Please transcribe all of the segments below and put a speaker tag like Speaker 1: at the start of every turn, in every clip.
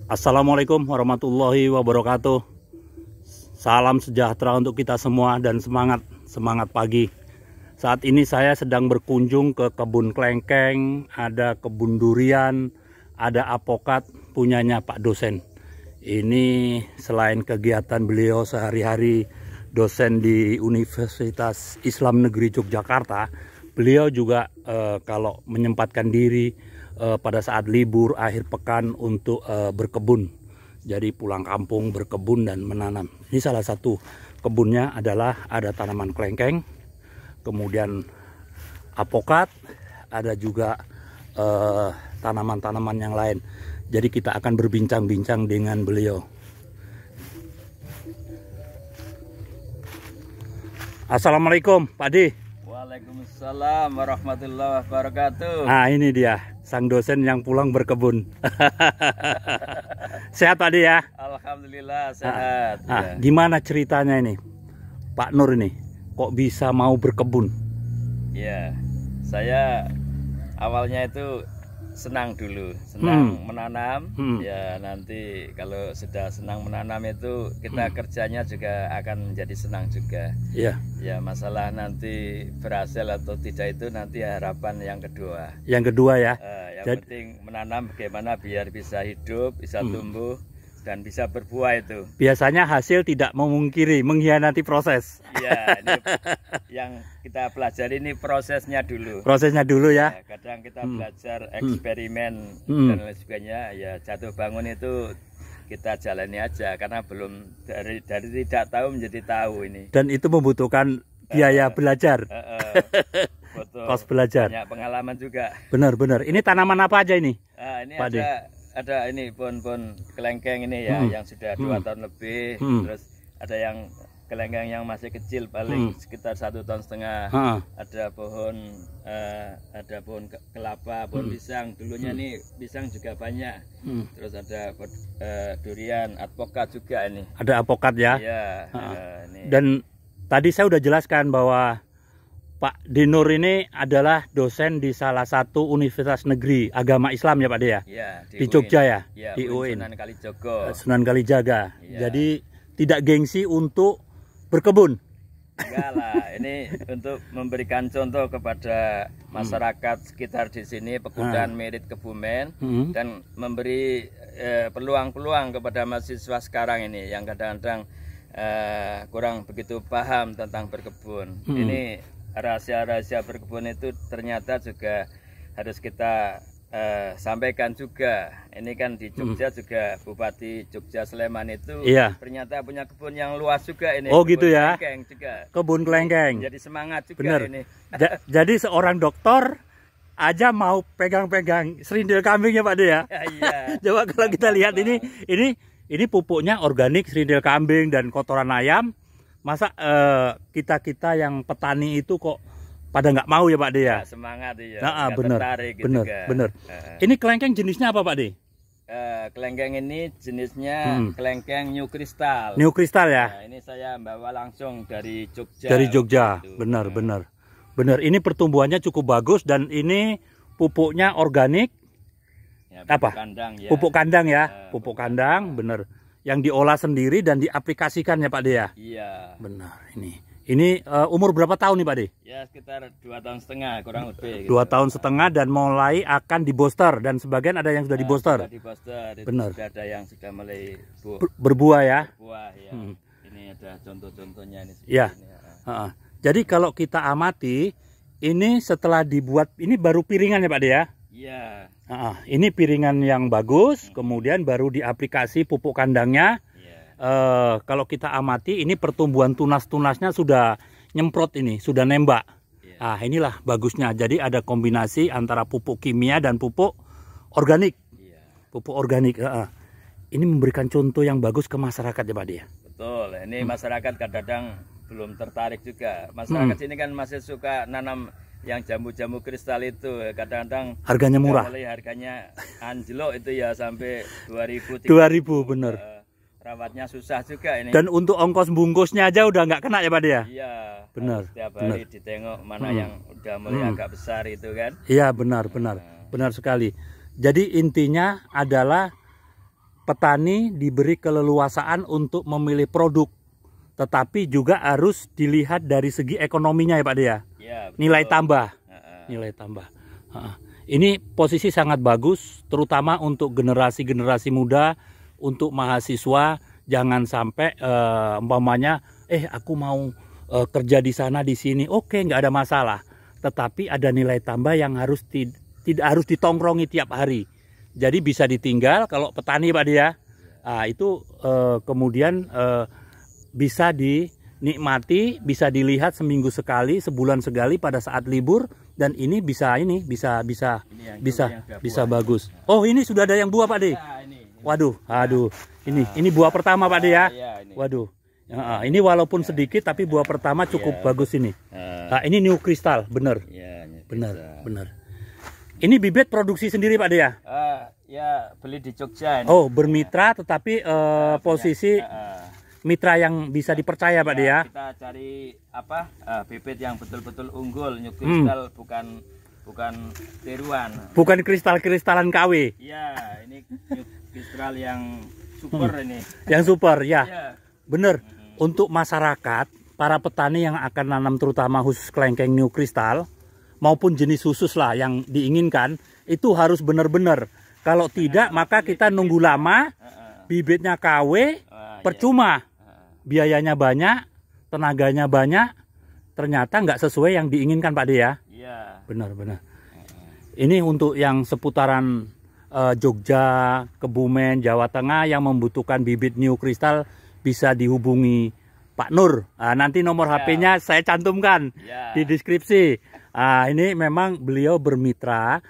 Speaker 1: Assalamualaikum warahmatullahi wabarakatuh. Salam sejahtera untuk kita semua dan semangat pagi. Saat ini saya sedang berkunjung ke kebun kelengkeng, ada kebun durian, ada apokat punyanya Pak dosen. Ini selain kegiatan beliau sehari-hari dosen di Universitas Islam Negeri Yogyakarta, beliau juga kalau menyempatkan diri pada saat libur akhir pekan untuk berkebun. Jadi pulang kampung berkebun dan menanam. Ini salah satu kebunnya adalah ada tanaman kelengkeng, kemudian apokat, ada juga tanaman-tanaman yang lain. Jadi kita akan berbincang-bincang dengan beliau. Assalamualaikum Pak Di.
Speaker 2: Waalaikumsalam warahmatullahi wabarakatuh.
Speaker 1: Nah ini dia sang dosen yang pulang berkebun. Sehat Pak Di ya?
Speaker 2: Alhamdulillah sehat. Ya.
Speaker 1: Gimana ceritanya ini Pak Nur ini kok bisa mau berkebun?
Speaker 2: Ya, saya awalnya itu senang dulu, senang menanam. Ya nanti kalau sudah senang menanam itu kita kerjanya juga akan menjadi senang juga.
Speaker 1: Iya.
Speaker 2: Ya masalah nanti berhasil atau tidak itu nanti harapan yang kedua.
Speaker 1: Yang kedua ya.
Speaker 2: Yang penting menanam bagaimana biar bisa hidup, bisa tumbuh dan bisa berbuah itu.
Speaker 1: Biasanya hasil tidak memungkiri, mengkhianati proses.
Speaker 2: Iya, ini yang kita pelajari ini prosesnya dulu.
Speaker 1: Prosesnya dulu ya.
Speaker 2: Kadang kita belajar eksperimen dan lain sebagainya. Ya jatuh bangun itu kita jalani aja karena belum dari tidak tahu menjadi tahu ini.
Speaker 1: Dan itu membutuhkan biaya belajar.
Speaker 2: Betul.
Speaker 1: Kos belajar.
Speaker 2: Banyak pengalaman juga.
Speaker 1: Benar-benar. Ini tanaman apa aja ini?
Speaker 2: Ini
Speaker 1: Pak
Speaker 2: ada ini pohon kelengkeng ini ya yang sudah 2 tahun lebih. Terus ada yang kelengkeng yang masih kecil paling sekitar 1,5 tahun. Ada pohon kelapa, pohon pisang. Dulunya nih pisang juga banyak. Terus ada durian, apokat juga ini.
Speaker 1: Ada apokat ya.
Speaker 2: Iya.
Speaker 1: Ini. Dan tadi saya udah jelaskan bahwa Pak Dinur ini adalah dosen di salah satu universitas negeri agama Islam ya Pak De ya?
Speaker 2: Iya,
Speaker 1: di Jogja ya?
Speaker 2: Ya,
Speaker 1: di UIN.
Speaker 2: Sunan Kalijogo.
Speaker 1: Sunan Kalijaga.
Speaker 2: Ya.
Speaker 1: Jadi tidak gengsi untuk berkebun.
Speaker 2: Enggak lah, ini untuk memberikan contoh kepada masyarakat sekitar di sini, Pegunungan Merit Kebumen, dan memberi peluang-peluang kepada mahasiswa sekarang ini yang kadang-kadang kurang begitu paham tentang berkebun. Ini rahasia-rahasia berkebun itu ternyata juga harus kita sampaikan juga. Ini kan di Jogja juga Bupati Jogja Sleman itu ternyata punya kebun yang luas juga ini.
Speaker 1: Oh gitu ya.
Speaker 2: Juga.
Speaker 1: Kebun kelengkeng.
Speaker 2: Jadi semangat juga. Bener. Ini.
Speaker 1: Jadi seorang dokter aja mau pegang-pegang serindil kambing ya Pak De ya.
Speaker 2: Iya.
Speaker 1: Coba kalau kita lihat ini pupuknya organik, serindil kambing dan kotoran ayam. Masa kita yang petani itu kok pada nggak mau ya Pak De ya?
Speaker 2: Semangat ya.
Speaker 1: Bener,
Speaker 2: gitu
Speaker 1: bener. Ini kelengkeng jenisnya apa Pak De?
Speaker 2: Kelengkeng ini jenisnya kelengkeng New Crystal.
Speaker 1: New Crystal ya?
Speaker 2: Ini saya bawa langsung dari Jogja.
Speaker 1: Dari Jogja, bener. Ini pertumbuhannya cukup bagus dan ini pupuknya organik.
Speaker 2: Ya, pupuk kandang ya.
Speaker 1: Pupuk kandang ya, pupuk kandang, bener. Yang diolah sendiri dan diaplikasikan ya Pak De ya?
Speaker 2: Iya.
Speaker 1: Benar ini umur berapa tahun nih Pak De?
Speaker 2: Ya sekitar 2,5 tahun kurang lebih.
Speaker 1: 2,5 tahun dan mulai akan di booster dan sebagian ada yang sudah di booster.
Speaker 2: Sudah di booster.
Speaker 1: Benar.
Speaker 2: Ada yang sudah mulai
Speaker 1: berbuah ya.
Speaker 2: Berbuah ya. Ini ada contoh-contohnya ini.
Speaker 1: Ya. Jadi kalau kita amati ini setelah dibuat ini baru piringan ya Pak De ya?
Speaker 2: Iya.
Speaker 1: Ini piringan yang bagus, kemudian baru diaplikasi pupuk kandangnya. Kalau kita amati ini pertumbuhan tunas-tunasnya sudah nyemprot ini, sudah nembak. Inilah bagusnya. Jadi ada kombinasi antara pupuk kimia dan pupuk organik. Pupuk organik. Ini memberikan contoh yang bagus ke masyarakat ya Pak De ya?
Speaker 2: Betul. Ini masyarakat kadang-kadang belum tertarik juga. Masyarakat sini kan masih suka nanam yang jamu-jamu kristal itu, kadang-kadang
Speaker 1: harganya murah.
Speaker 2: Harganya anjlok itu ya sampai 2.000.
Speaker 1: 2.000 bener.
Speaker 2: Rawatnya susah juga ini.
Speaker 1: Dan untuk ongkos bungkusnya aja udah nggak kena ya Pak De ya?
Speaker 2: Iya.
Speaker 1: Benar.
Speaker 2: Setiap hari ditengok mana yang udah mulai agak besar itu kan.
Speaker 1: Iya benar sekali. Jadi intinya adalah petani diberi keleluasaan untuk memilih produk, tetapi juga harus dilihat dari segi ekonominya ya Pak De ya.
Speaker 2: Ya,
Speaker 1: nilai tambah. Nilai tambah. Ini posisi sangat bagus, terutama untuk generasi-generasi muda, untuk mahasiswa. Jangan sampai umpamanya, aku mau kerja di sana di sini, oke, nggak ada masalah. Tetapi ada nilai tambah yang harus tidak harus ditongkrongi tiap hari. Jadi bisa ditinggal kalau petani Pak dia. Itu kemudian bisa dinikmati, bisa dilihat seminggu sekali, sebulan sekali pada saat libur, dan ini bisa bagus. Oh, ini sudah ada yang buah Pak De. Waduh, ini buah pertama Pak De ya. Waduh. Ini walaupun sedikit tapi buah pertama cukup bagus ini. Ini New Crystal, bener. Bener. Ini bibit produksi sendiri Pak De ya?
Speaker 2: Ya, beli di Jogja ini.
Speaker 1: Oh, bermitra tetapi posisi mitra yang bisa dipercaya Pak De ya.
Speaker 2: Kita cari bibit yang betul-betul unggul, New Crystal, bukan tiruan.
Speaker 1: Bukan kristal-kristalan KW.
Speaker 2: Iya, ini New Crystal yang super ini.
Speaker 1: Yang super ya. Bener. Untuk masyarakat, para petani yang akan nanam terutama khusus kelengkeng New Crystal maupun jenis khusus lah yang diinginkan, itu harus benar-benar. Kalau tidak maka kita nunggu lama, bibitnya KW, percuma. Biayanya banyak, tenaganya banyak, ternyata nggak sesuai yang diinginkan Pak De ya.
Speaker 2: Iya.
Speaker 1: Benar. Ini untuk yang seputaran Jogja, Kebumen, Jawa Tengah yang membutuhkan bibit New Crystal, bisa dihubungi Pak Nur. Nanti nomor HP-nya saya cantumkan di deskripsi. Ini memang beliau bermitra,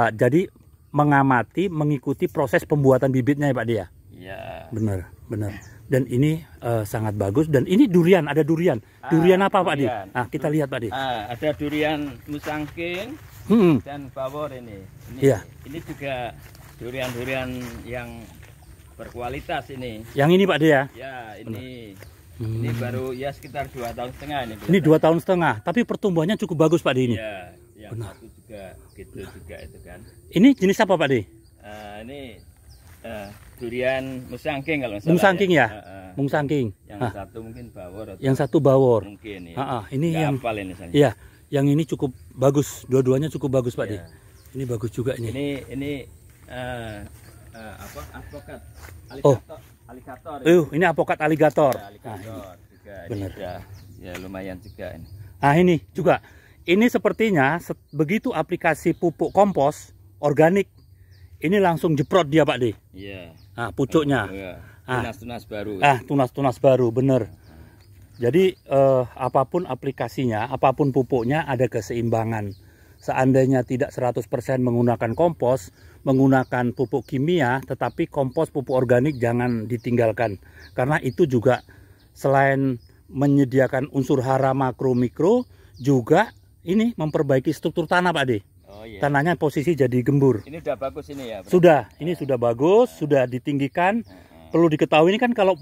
Speaker 1: jadi mengamati, mengikuti proses pembuatan bibitnya ya Pak De ya.
Speaker 2: Iya.
Speaker 1: Benar. Dan ini sangat bagus. Dan ini durian, ada durian. Durian apa Pak De? Kita lihat Pak De.
Speaker 2: Ada durian Musangking dan Bawor ini. Ini juga durian-durian yang berkualitas ini.
Speaker 1: Yang ini Pak De ya?
Speaker 2: Ya, ini baru ya sekitar 2,5 tahun ini.
Speaker 1: Ini 2,5 tahun, tapi pertumbuhannya cukup bagus Pak De ini.
Speaker 2: Ya, yang satu juga gitu juga itu kan.
Speaker 1: Ini jenis apa Pak De?
Speaker 2: Ini durian Musangking kalau salah.
Speaker 1: Musangking ya? Musangking.
Speaker 2: Yang satu mungkin Bawor.
Speaker 1: Yang satu Bawor.
Speaker 2: Mungkin
Speaker 1: ya. Ini yang
Speaker 2: hafal ini saya.
Speaker 1: Iya, yang ini cukup bagus. Dua-duanya cukup bagus Pak De. Ini bagus juga ini.
Speaker 2: Ini alpukat aligator.
Speaker 1: Ini alpukat aligator.
Speaker 2: Juga.
Speaker 1: Benar.
Speaker 2: Ya lumayan juga ini.
Speaker 1: Ini juga. Ini sepertinya begitu aplikasi pupuk kompos organik, ini langsung jeprot dia Pak De.
Speaker 2: Iya.
Speaker 1: Pucuknya.
Speaker 2: Tunas-tunas baru.
Speaker 1: Tunas-tunas baru, bener. Jadi apapun aplikasinya, apapun pupuknya ada keseimbangan. Seandainya tidak 100% menggunakan kompos, menggunakan pupuk kimia, tetapi kompos pupuk organik jangan ditinggalkan. Karena itu juga selain menyediakan unsur hara makro mikro, juga ini memperbaiki struktur tanah Pak De. Tanahnya posisi jadi gembur.
Speaker 2: Ini sudah bagus ini ya?
Speaker 1: Sudah, ini sudah bagus, sudah ditinggikan. Perlu diketahui ini kan kalau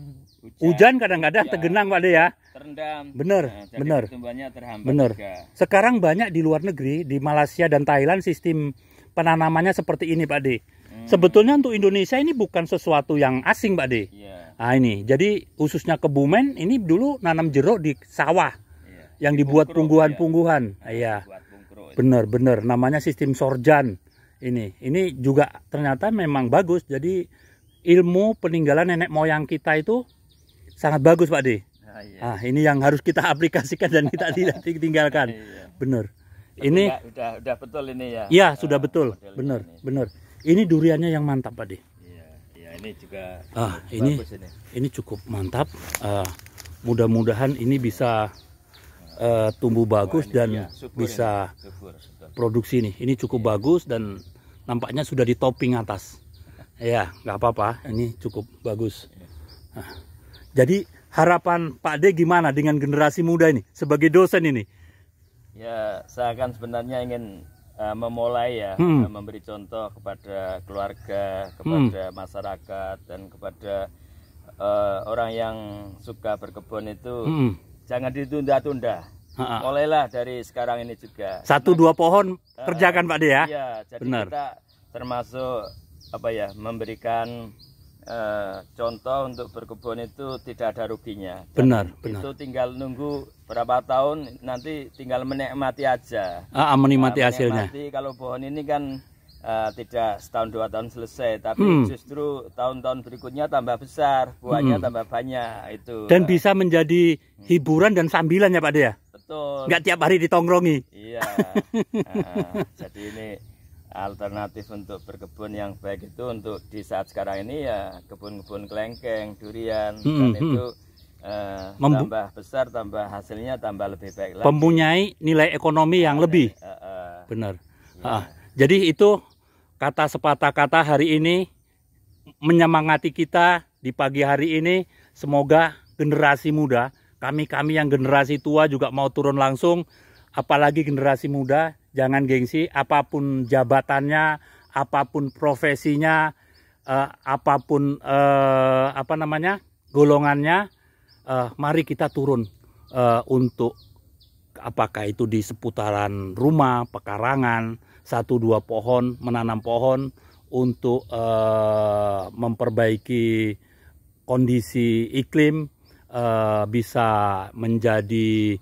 Speaker 1: hujan kadang-kadang tergenang Pak De ya.
Speaker 2: Terendam.
Speaker 1: Bener.
Speaker 2: Pertumbuhannya terhambat juga.
Speaker 1: Sekarang banyak di luar negeri, di Malaysia dan Thailand sistem penanamannya seperti ini Pak De. Sebetulnya untuk Indonesia ini bukan sesuatu yang asing Pak De. Ini, jadi khususnya Kebumen ini dulu nanam jeruk di sawah. Yang dibuat pungguhan-pungguhan. Bener. Namanya sistem sorjan. Ini juga ternyata memang bagus. Jadi ilmu peninggalan nenek moyang kita itu sangat bagus Pak De. Ini yang harus kita aplikasikan dan kita tidak tinggalkan. Bener. Ini
Speaker 2: udah betul ini ya.
Speaker 1: Iya, sudah betul. Bener. Ini duriannya yang mantap Pak De.
Speaker 2: Iya, ini juga
Speaker 1: bagus ini cukup mantap. Mudah-mudahan ini bisa tumbuh bagus dan bisa produksi nih. Ini cukup bagus dan nampaknya sudah di topping atas. Ya, nggak apa-apa. Ini cukup bagus. Jadi harapan Pak De gimana dengan generasi muda ini sebagai dosen ini?
Speaker 2: Ya, saya kan sebenarnya ingin memulai ya, memberi contoh kepada keluarga, kepada masyarakat dan kepada orang yang suka berkebun itu. Jangan ditunda-tunda. Mulailah dari sekarang ini juga.
Speaker 1: 1-2 pohon kerjakan Pak De ya.
Speaker 2: Iya, jadi kita termasuk memberikan contoh untuk berkebun itu tidak ada ruginya.
Speaker 1: Benar.
Speaker 2: Itu tinggal nunggu berapa tahun, nanti tinggal menikmati aja.
Speaker 1: Menikmati hasilnya.
Speaker 2: Kalau pohon ini kan tidak setahun 2 tahun selesai, tapi justru tahun-tahun berikutnya tambah besar, buahnya tambah banyak itu.
Speaker 1: Dan bisa menjadi hiburan dan sambilan ya Pak De ya?
Speaker 2: Betul.
Speaker 1: Nggak tiap hari ditongkrongi.
Speaker 2: Iya. Jadi ini alternatif untuk berkebun yang baik itu untuk di saat sekarang ini ya kebun-kebun kelengkeng, durian, dan itu tambah besar, tambah hasilnya tambah lebih baik lagi.
Speaker 1: Mempunyai nilai ekonomi yang lebih. Benar. Ya. Jadi itu kata sepatah kata hari ini menyemangati kita di pagi hari ini. Semoga generasi muda, kami yang generasi tua juga mau turun langsung, apalagi generasi muda, jangan gengsi, apapun jabatannya, apapun profesinya, apapun golongannya, mari kita turun untuk apakah itu di seputaran rumah, pekarangan, 1-2 pohon, menanam pohon untuk memperbaiki kondisi iklim, bisa menjadi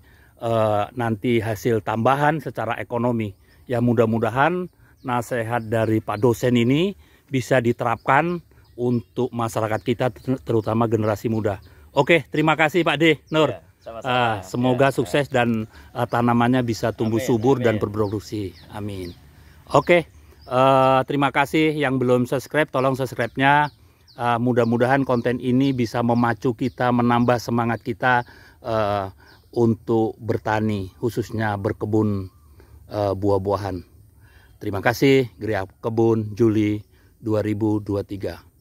Speaker 1: nanti hasil tambahan secara ekonomi. Ya mudah-mudahan nasihat dari Pak dosen ini bisa diterapkan untuk masyarakat kita, terutama generasi muda. Oke, terima kasih Pak D. Nur. Ya, sama-sama. Semoga sukses dan tanamannya bisa tumbuh subur dan berproduksi. Amin. Oke, terima kasih yang belum subscribe, tolong subscribe-nya. Mudah-mudahan konten ini bisa memacu kita, menambah semangat kita untuk bertani, khususnya berkebun buah-buahan. Terima kasih, Geria Kebun Juli 2023.